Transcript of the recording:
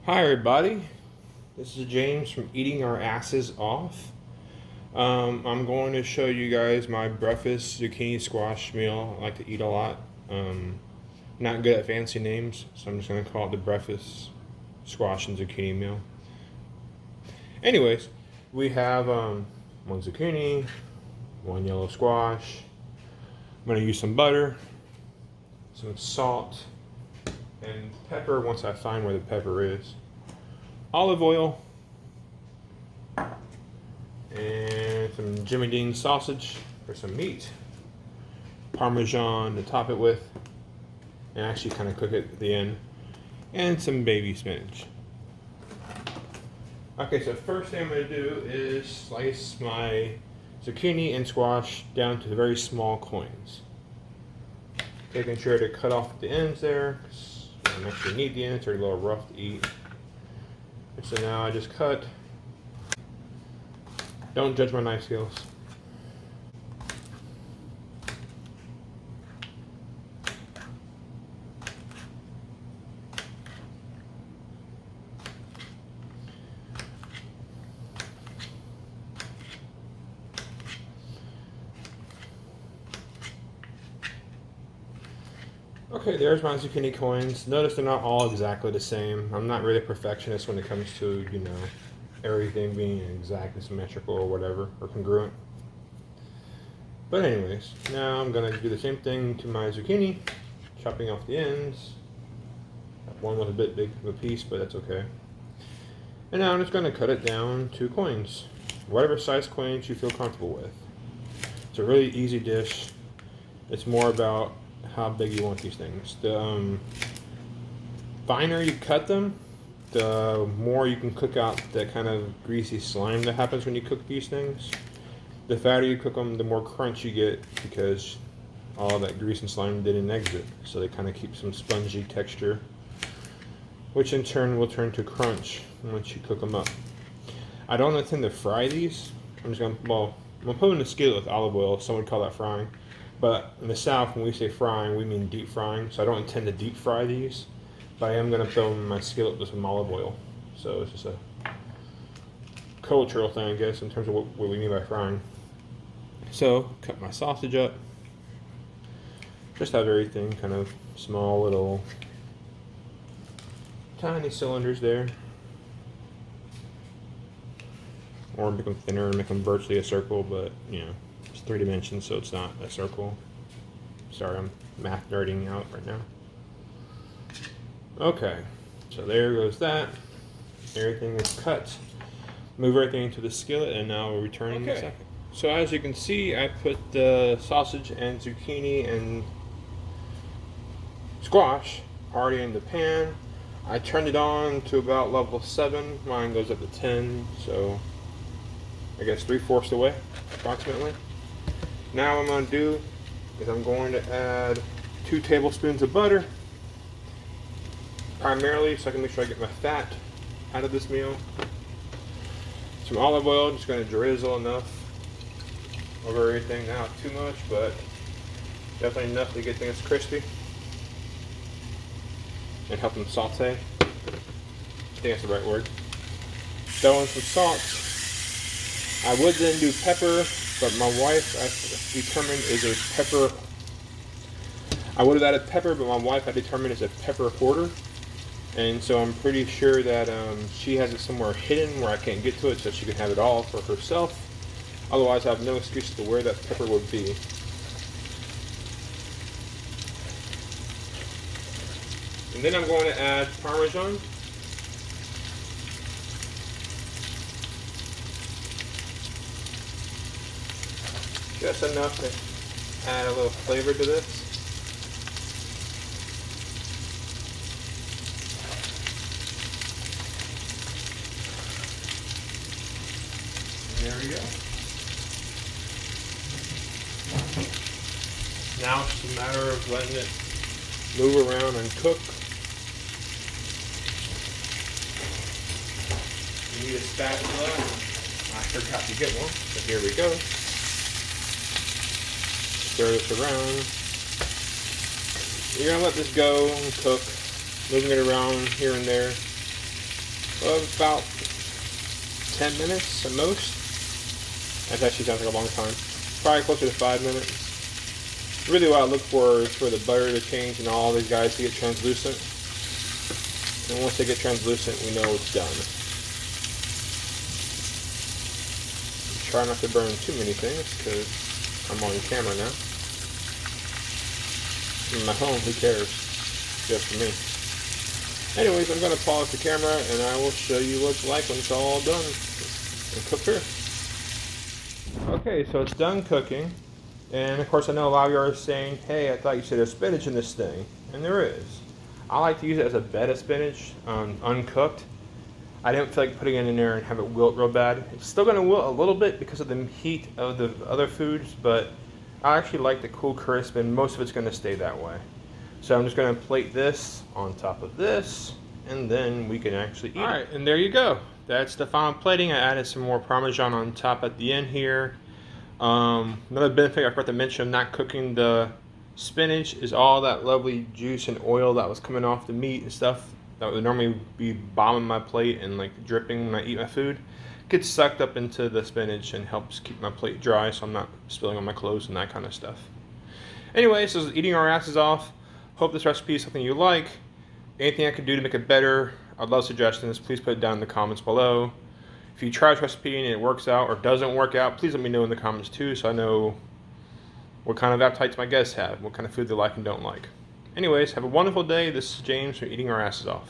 Hi everybody, this is James from Eating Our Asses Off. I'm going to show you guys my breakfast zucchini squash meal. I like to eat a lot. Not good at fancy names, so I'm just going to call it the breakfast squash and zucchini meal. Anyways, we have one zucchini, one yellow squash. I'm going to use some butter, some salt, and pepper once I find where the pepper is. Olive oil, and some Jimmy Dean sausage for some meat. Parmesan to top it with, and actually kind of cook it at the end. And some baby spinach. Okay, so first thing I'm going to do is slice my zucchini and squash down to very small coins. Making sure to cut off the ends there, because I don't actually need the ends, they're a little rough to eat. And so now I just cut. Don't judge my knife skills. Okay, there's my zucchini coins. Notice they're not all exactly the same. I'm not really a perfectionist when it comes to, everything being exactly symmetrical or whatever, or congruent. But anyways, now I'm gonna do the same thing to my zucchini, chopping off the ends. That one was a bit big of a piece, but that's okay. And now I'm just gonna cut it down to coins, whatever size coins you feel comfortable with. It's a really easy dish. It's more about how big you want these things. The finer you cut them, the more you can cook out that kind of greasy slime that happens when you cook these things. The fatter you cook them, the more crunch you get, because all that grease and slime didn't exit. So they kind of keep some spongy texture, which in turn will turn to crunch once you cook them up. I don't intend to fry these. I'm gonna put them in a skillet with olive oil. Some would call that frying. But in the South, when we say frying, we mean deep frying. So I don't intend to deep fry these, but I am going to throw them in my skillet with some olive oil. So it's just a cultural thing, I guess, in terms of what we mean by frying. So, cut my sausage up. Just have everything kind of small, little, tiny cylinders there. Or make them thinner and make them virtually a circle, but, it's 3 dimensions, so it's not a circle. Sorry, I'm math nerding out right now. Okay, so there goes that. Everything is cut. Move everything into the skillet, and now we'll return in a second. So as you can see, I put the sausage and zucchini and squash already in the pan. I turned it on to about level 7. Mine goes up to 10, so I guess 3/4 the way, approximately. Now what I'm going to do is I'm going to add 2 tablespoons of butter, primarily so I can make sure I get my fat out of this meal. Some olive oil, just going to drizzle enough over everything. Not too much, but definitely enough to get things crispy and help them saute. I think that's the right word. Throw in some salt. I would then do pepper, but my wife, I determined, is a pepper. I would have added pepper, but my wife, I determined, is a pepper hoarder. And so I'm pretty sure that she has it somewhere hidden where I can't get to it, so she can have it all for herself. Otherwise, I have no excuse to where that pepper would be. And then I'm going to add Parmesan. Just enough to add a little flavor to this. And there we go. Now it's just a matter of letting it move around and cook. You need a spatula. I forgot to get one, but here we go. Stir this around. You're going to let this go and cook, moving it around here and there. of about 10 minutes at most. That actually sounds like a long time. Probably closer to 5 minutes. Really what I look for is for the butter to change and all these guys to get translucent. And once they get translucent, we know it's done. Try not to burn too many things because I'm on camera now. In my home, who cares? Just for me. Anyways, I'm going to pause the camera and I will show you what it's like when it's all done and cooked here. Okay, so it's done cooking. And of course I know a lot of you are saying, hey, I thought you said there's spinach in this thing. And there is. I like to use it as a bed of spinach, uncooked. I didn't feel like putting it in there and have it wilt real bad. It's still going to wilt a little bit because of the heat of the other foods, but I actually like the cool crisp and most of it's going to stay that way. So I'm just going to plate this on top of this and then we can actually eat it. Alright, and there you go. That's the final plating. I added some more Parmesan on top at the end here. Another benefit I forgot to mention of not cooking the spinach is all that lovely juice and oil that was coming off the meat and stuff that would normally be bombing my plate and like dripping when I eat my food gets sucked up into the spinach and helps keep my plate dry so I'm not spilling on my clothes and that kind of stuff. Anyway, so eating our asses off. Hope this recipe is something you like. Anything I could do to make it better, I'd love suggestions. Please put it down in the comments below. If you try this recipe and it works out or doesn't work out, please let me know in the comments too so I know what kind of appetites my guests have, what kind of food they like and don't like. Anyways, have a wonderful day. This is James from Eating Our Asses Off.